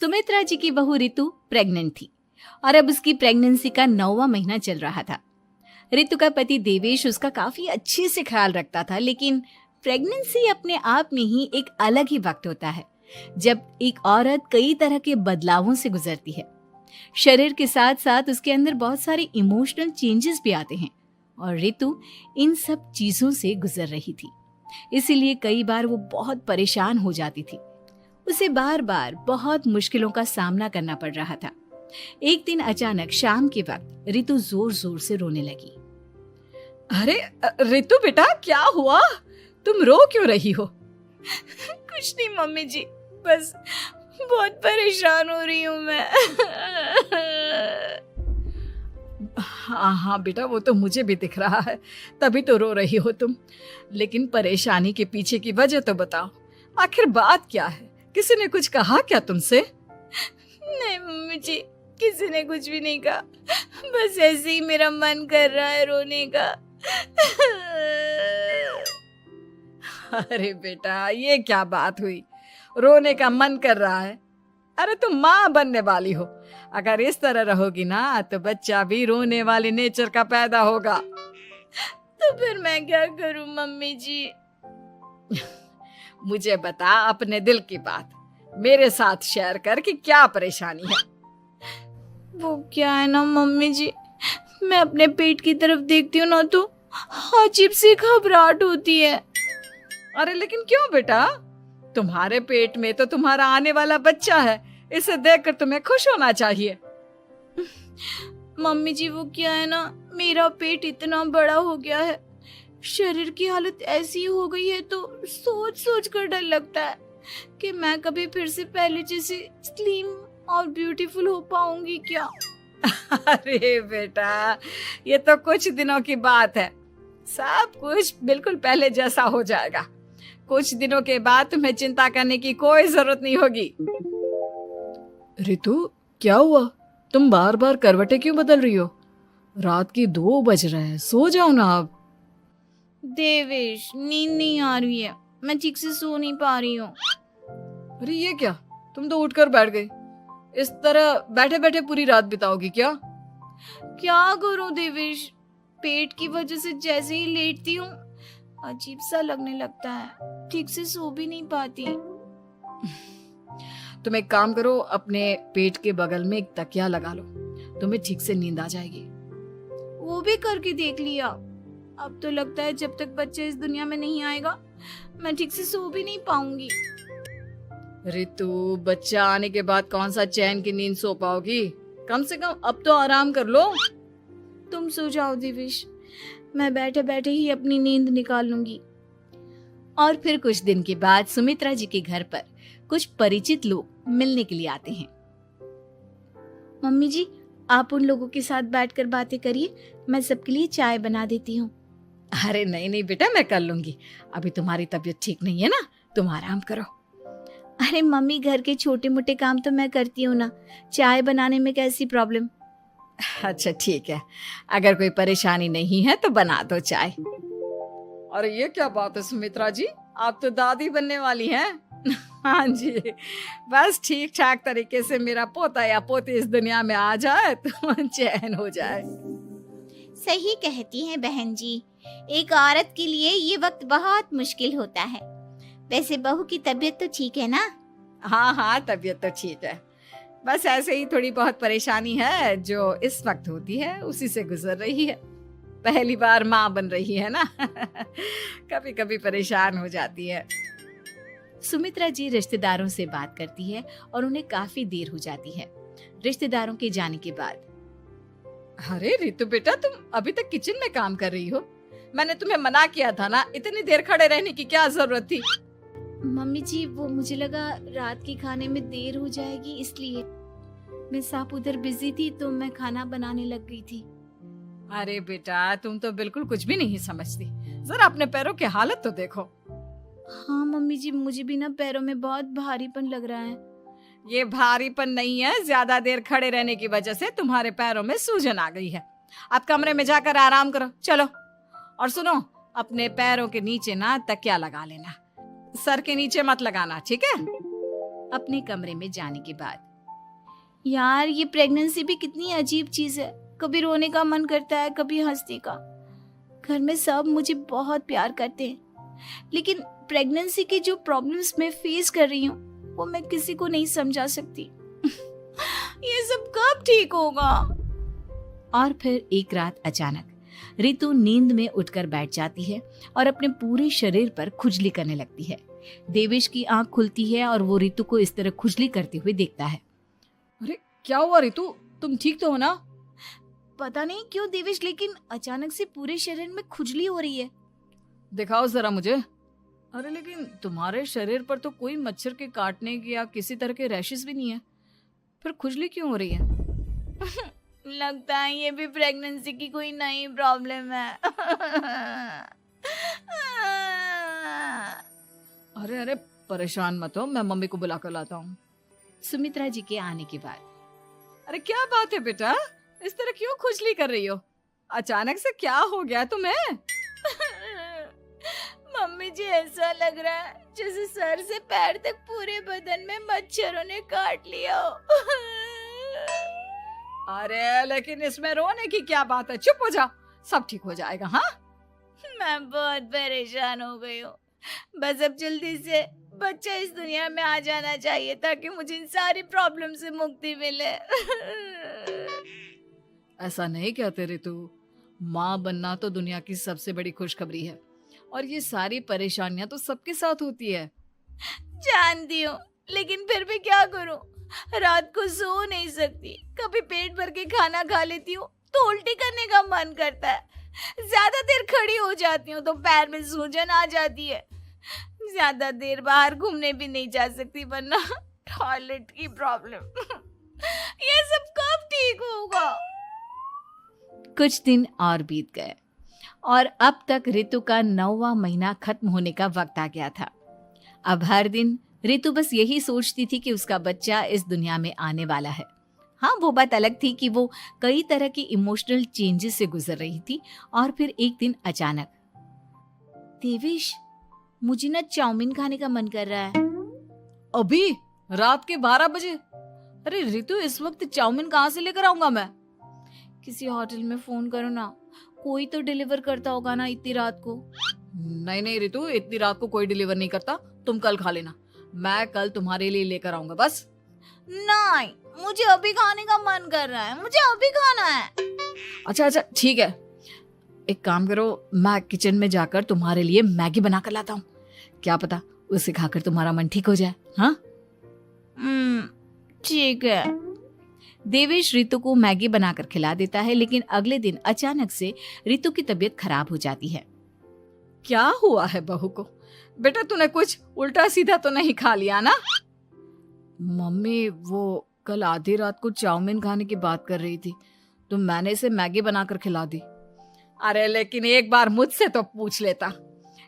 सुमित्रा जी की बहू रितु प्रेग्नेंट थी और अब उसकी प्रेगनेंसी का 9वां महीना चल रहा था। रितु का पति देवेश उसका काफी अच्छे से ख्याल रखता था, लेकिन प्रेगनेंसी अपने आप में ही एक अलग ही वक्त होता है जब एक औरत कई तरह के बदलावों से गुजरती है। शरीर के साथ साथ उसके अंदर बहुत सारे इमोशनल चेंजेस भी आते हैं और रितु इन सब चीजों से गुजर रही थी। इसीलिए कई बार वो बहुत परेशान हो जाती थी। उसे बार बार बहुत मुश्किलों का सामना करना पड़ रहा था। एक दिन अचानक शाम के वक्त रितु जोर जोर से रोने लगी। अरे रितु बेटा, क्या हुआ? तुम रो क्यों रही हो? कुछ नहीं मम्मी जी, बस बहुत परेशान हो रही हूँ मैं। हाँ बेटा, वो तो मुझे भी दिख रहा है, तभी तो रो रही हो तुम। लेकिन परेशानी के पीछे की वजह तो बताओ, आखिर बात क्या है? किसी ने कुछ कहा क्या तुमसे? नहीं मम्मी जी, किसी ने कुछ भी नहीं कहा, बस ऐसे ही मेरा मन कर रहा है रोने का। अरे बेटा, ये क्या बात हुई? रोने का मन कर रहा है? अरे तुम माँ बनने वाली हो, अगर इस तरह रहोगी ना तो बच्चा भी रोने वाले नेचर का पैदा होगा। तो फिर मैं क्या करूं मम्मी जी? मुझे बता अपने दिल की बात, मेरे साथ शेयर कर कि क्या परेशानी है। वो क्या है ना मम्मी जी, मैं अपने पेट की तरफ देखती हूँ ना तो अजीब सी घबराहट होती है। अरे लेकिन क्यों बेटा? तुम्हारे पेट में तो तुम्हारा आने वाला बच्चा है, इसे देखकर तुम्हें खुश होना चाहिए। मम्मी जी वो क्या है ना, मेरा पेट इतना बड़ा हो गया है, शरीर की हालत ऐसी हो गई है तो सोच सोच कर डर लगता है कि मैं कभी फिर से पहले जैसे स्लिम और ब्यूटीफुल हो पाऊंगी क्या। अरे बेटा, ये तो कुछ दिनों की बात है, सब कुछ बिल्कुल पहले जैसा हो जाएगा। कुछ दिनों के बाद तुम्हें चिंता करने की कोई जरूरत नहीं होगी। रितु, क्या हुआ? तुम बार बार करवटें क्यों बदल रही हो? रात की 2 बज रहे हैं, सो जाओ ना अब। देवेश, नींद नहीं आ रही है, मैं ठीक से सो नहीं पा रही हूँ। अरे ये क्या, तुम तो उठकर बैठ गई। इस तरह बैठे बैठे पूरी रात बिताओगी क्या? क्या करूं देवेश, पेट की वजह से जैसे ही लेटती हूँ अजीब सा लगने लगता है, ठीक से सो भी नहीं पाती। तुम एक काम करो, अपने पेट के बगल में एक तकिया लगा लो, तुम्हें ठीक से नींद आ जाएगी। वो भी करके देख लिया, अब तो लगता है जब तक बच्चे इस दुनिया में नहीं आएगा मैं ठीक से सो भी नहीं पाऊंगी। रितु, बच्चा आने के बाद कौन सा चैन की नींद सो पाओगी? कम से कम अब तो आराम कर लो। तुम सो जाओ देवेश, मैं बैठे बैठे ही अपनी नींद निकाल लूंगी। और फिर कुछ दिन के बाद सुमित्रा जी के घर पर कुछ परिचित लोग मिलने के लिए आते हैं। मम्मी जी, आप उन लोगों के साथ बैठकर बातें करिए, मैं सबके लिए चाय बना देती हूँ। अरे नहीं नहीं बेटा, मैं कर लूंगी, अभी तुम्हारी तबीयत ठीक नहीं है ना, तुम आराम करो। अरे मम्मी, घर के छोटे मोटे काम तो मैं करती हूँ ना, चाय बनाने में कैसी प्रॉब्लम? अच्छा ठीक है, अगर कोई परेशानी नहीं है तो बना दो चाय। अरे ये क्या बात है सुमित्रा जी, आप तो दादी बनने वाली हैं। हाँ जी, बस ठीक ठाक तरीके से मेरा पोता या पोती इस दुनिया में आ जाए तो चैन हो जाए। सही कहती हैं बहन जी, एक औरत के लिए ये वक्त बहुत मुश्किल होता है। वैसे बहू की तबीयत तो ठीक है ना? हाँ हाँ, तबीयत तो ठीक है, बस ऐसे ही थोड़ी बहुत परेशानी है जो इस वक्त होती है, उसी से गुजर रही है। पहली बार माँ बन रही है ना, कभी कभी परेशान हो जाती है। सुमित्रा जी रिश्तेदारों से बात करती है और उन्हें काफी देर हो जाती है। रिश्तेदारों के जाने के बाद, अरे रितु बेटा, तुम अभी तक किचन में काम कर रही हो? मैंने तुम्हें मना किया था ना, इतनी देर खड़े रहने की क्या जरूरत थी? मम्मी जी, वो मुझे लगा रात के खाने में देर हो जाएगी, इसलिए मैं साफ उधर बिजी थी तो मैं खाना बनाने लग गई थी। अरे बेटा, तुम तो बिल्कुल कुछ भी नहीं समझती, जरा अपने पैरों की हालत तो देखो। हाँ मम्मी जी, मुझे भी ना पैरों में बहुत भारीपन लग रहा है। ये भारीपन नहीं है, ज्यादा देर खड़े रहने की वजह से तुम्हारे पैरों में सूजन आ गई है। आप कमरे में जाकर आराम करो, चलो। और सुनो, अपने पैरों के नीचे ना तकिया लगा लेना, सर के नीचे मत लगाना, ठीक है? अपने कमरे में जाने के बाद यार ये प्रेगनेंसी भी कितनी अजीब चीज है, कभी रोने का मन करता है, कभी हंसने का। घर में सब मुझे बहुत प्यार करते हैं, लेकिन प्रेगनेंसी की जो प्रॉब्लम्स मैं फेस कर रही हूँ वो मैं किसी को नहीं समझा सकती। ये सब कब ठीक होगा? और फिर एक रात अचानक रितु नींद में उठकर बैठ जाती है और अपने पूरे शरीर पर खुजली करने लगती है। देवेश की आंख खुलती है और वो रितु को इस तरह खुजली करते हुए देखता है। अरे क्या हुआ रितु, तुम ठीक तो हो ना? पता नहीं क्यों देवेश, लेकिन अचानक से पूरे शरीर में खुजली हो रही है। दिखाओ जरा मुझे। अरे लेकिन तुम्हारे शरीर पर तो कोई मच्छर के काटने के या किसी तरह के रैशेस भी नहीं है, फिर खुजली क्यों हो रही है? लगता है ये भी प्रेगनेंसी की कोई नई प्रॉब्लम है। अरे अरे परेशान मत हो, मैं मम्मी को बुला कर लाता हूँ। सुमित्रा जी के आने के बाद, अरे क्या बात है बेटा, इस तरह क्यों खुजली कर रही हो? अचानक से क्या हो गया तुम्हें? मम्मी जी ऐसा लग रहा है जैसे सर से पैर तक पूरे बदन में मच्छरों ने काट लिया हो। अरे लेकिन इसमें रोने की क्या बात है, चुप हो जा, सब ठीक हो जाएगा। हाँ मैं बहुत परेशान हो गई हूँ, बस अब जल्दी से बच्चा इस दुनिया में आ जाना चाहिए ताकि मुझे इन सारी प्रॉब्लम से मुक्ति मिले। ऐसा नहीं कहते रितु, माँ बनना तो दुनिया की सबसे बड़ी खुशखबरी है और ये सारी परेशानियां तो सबके साथ होती है। जानती हूँ, लेकिन फिर भी क्या करूँ, रात को सो नहीं सकती, कभी पेट भर के खाना खा लेती हूँ तो उल्टी करने का मन करता है, ज्यादा देर खड़ी हो जाती हूँ तो पैर में सूजन आ जाती है, ज्यादा देर बाहर घूमने भी नहीं जा सकती वरना टॉयलेट की प्रॉब्लम। ये सब कब ठीक होगा? कुछ दिन और बीत गए और अब तक रितु का 9वां महीना खत्म होने का वक्त आ गया था। अब हर दिन रितु बस यही सोचती थी कि उसका बच्चा इस दुनिया में आने वाला है। हाँ, वो बात अलग थी कि वो कई तरह की इमोशनल चेंजेस से गुजर रही थी और फिर एक दिन अचानक, देवेश मुझे ना चाउमीन खाने का मन कर रहा है। अभी रात के 12 बजे? अरे रितु, इस वक्त चाउमीन कहाँ से लेकर आऊंगा मैं? किसी होटल में फोन करो ना, कोई तो डिलीवर करता होगा ना इतनी रात को। नहीं नहीं रितु, इतनी रात को कोई डिलीवर नहीं करता, तुम कल खा लेना, मैं कल तुम्हारे लिए लेकर आऊंगा बस। नहीं, मुझे अभी खाने का मन कर रहा है, मुझे अभी खाना है। अच्छा अच्छा ठीक है, एक काम करो, मैं किचन में जाकर तुम्हारे लिए मैगी बना कर लाता हूँ, क्या पता उसे खाकर तुम्हारा मन ठीक हो जाए। हाँ ठीक है। देवेश रितु को मैगी बनाकर खिला देता है, लेकिन अगले दिन अचानक से रितु की तबीयत खराब हो जाती है। क्या हुआ है बहू को? बेटा तूने कुछ उल्टा सीधा तो नहीं खा लिया ना? मम्मी वो कल आधी रात को चाउमीन खाने की बात कर रही थी तो मैंने इसे मैगी बनाकर खिला दी। अरे लेकिन एक बार मुझसे तो पूछ लेता,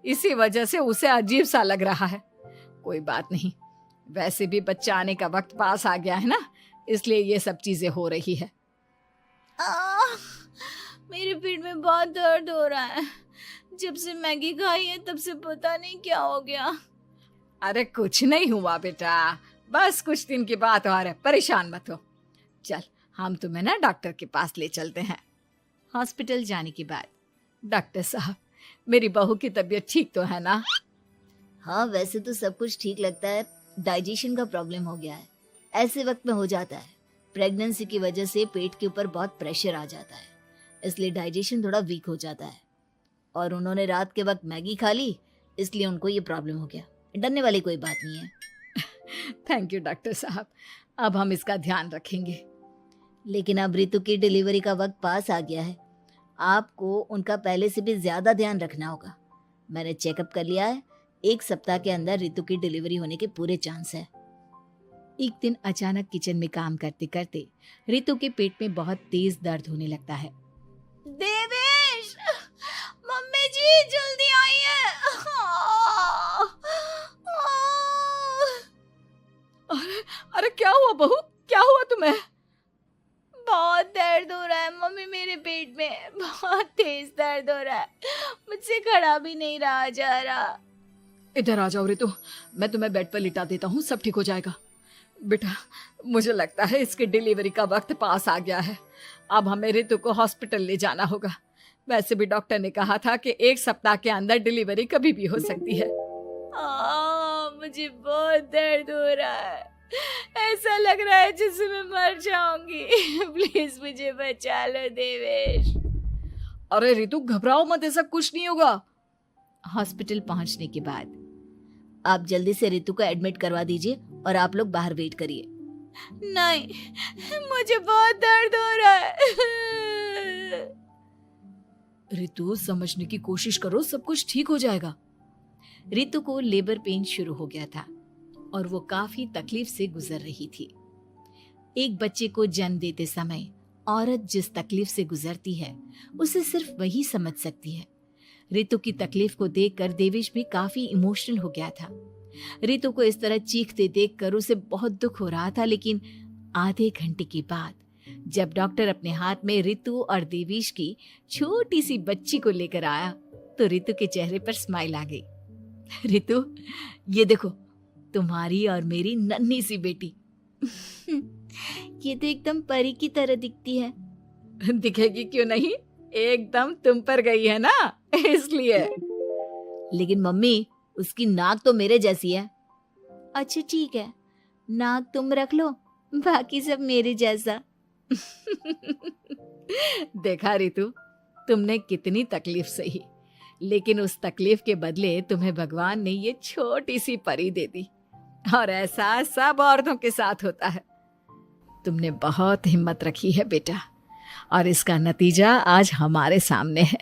इसी वजह से उसे अजीब सा लग रहा है। कोई बात नहीं, वैसे भी बच्चा आने का वक्त पास आ गया है ना, इसलिए ये सब चीजें हो रही है। मेरे पेट में बहुत दर्द हो रहा है, जब से मैगी खाई है तब से पता नहीं क्या हो गया। अरे कुछ नहीं हुआ बेटा, बस कुछ दिन की बात और है, परेशान मत हो। चल हम तुम्हें ना डॉक्टर के पास ले चलते हैं। हॉस्पिटल जाने के बाद, डॉक्टर साहब मेरी बहू की तबीयत ठीक तो है ना? हाँ वैसे तो सब कुछ ठीक लगता है, डाइजेशन का प्रॉब्लम हो गया है, ऐसे वक्त में हो जाता है। प्रेगनेंसी की वजह से पेट के ऊपर बहुत प्रेशर आ जाता है, इसलिए डाइजेशन थोड़ा वीक हो जाता है। और उन्होंने रात के वक्त मैगी खा ली, इसलिए उनको ये प्रॉब्लम हो गया। डरने वाली कोई बात नहीं है। थैंक यू डॉक्टर साहब, अब हम इसका ध्यान रखेंगे। लेकिन अब रितु की डिलीवरी का वक्त पास आ गया है, आपको उनका पहले से भी ज्यादा ध्यान रखना होगा। मैंने चेकअप कर लिया है, 1 सप्ताह के अंदर रितु की डिलीवरी होने के पूरे चांस है। एक दिन अचानक किचन में काम करते करते रितु के पेट में बहुत तेज दर्द होने लगता है। देवेश, मम्मी जी जल्दी आइए। अरे क्या हुआ बहू, क्या हुआ तुम्हें? बहुत दर्द हो रहा है मम्मी, मेरे पेट में बहुत तेज दर्द हो रहा है, मुझसे खड़ा भी नहीं रहा जा रहा। इधर आ जाओ रितु, मैं तुम्हें बेड पर लिटा देता हूँ, सब ठीक हो जाएगा। बेटा मुझे लगता है इसकी डिलीवरी का वक्त पास आ गया है। अब हमें रितु को हॉस्पिटल ले जाना होगा। वैसे भी डॉक्टर ने कहा था कि 1 सप्ताह के अंदर डिलीवरी कभी भी हो सकती है। मुझे बहुत दर्द हो रहा है, ऐसा लग रहा है जैसे मैं मर जाऊंगी। प्लीज मुझे बचा लो देवेश। अरे रितु घबराओ मत, ऐसा कुछ नहीं होगा। हॉस्पिटल पहुंचने के बाद आप जल्दी से रितु को एडमिट करवा दीजिए और आप लोग बाहर वेट करिए। नहीं, मुझे बहुत दर्द हो रहा है। रितु समझने की कोशिश करो, सब कुछ ठीक हो जाएगा। रितु को लेबर पेन शुरू हो गया था और वो काफी तकलीफ से गुजर रही थी। एक बच्चे को जन्म देते समय औरत जिस तकलीफ से गुजरती है उसे सिर्फ वही समझ सकती है। रितु की तकलीफ को देखकर देवेश भी काफी इमोशनल हो गया था। रितु को इस तरह चीखते देखकर उसे बहुत दुख हो रहा था, लेकिन आधे घंटे के बाद जब डॉक्टर अपने हाथ में रितु और देवेश की छोटी सी बच्ची को लेकर आया तो रितु के चेहरे पर स्माइल आ गई। रितु, ये देखो तुम्हारी और मेरी नन्ही सी बेटी। ये तो एकदम परी की तरह दिखती है। दिखेगी क्यों नहीं, एकदम तुम पर गई है ना, इसलिए। लेकिन मम्मी, उसकी नाक तो मेरे जैसी है। अच्छा ठीक है, नाक तुम रख लो, बाकी सब मेरे जैसा। देखा रितु, तुमने कितनी तकलीफ सही, लेकिन उस तकलीफ के बदले तुम्हें भगवान ने ये छोटी सी परी दे दी। और ऐसा सब औरतों के साथ होता है। तुमने बहुत हिम्मत रखी है बेटा, और इसका नतीजा आज हमारे सामने है।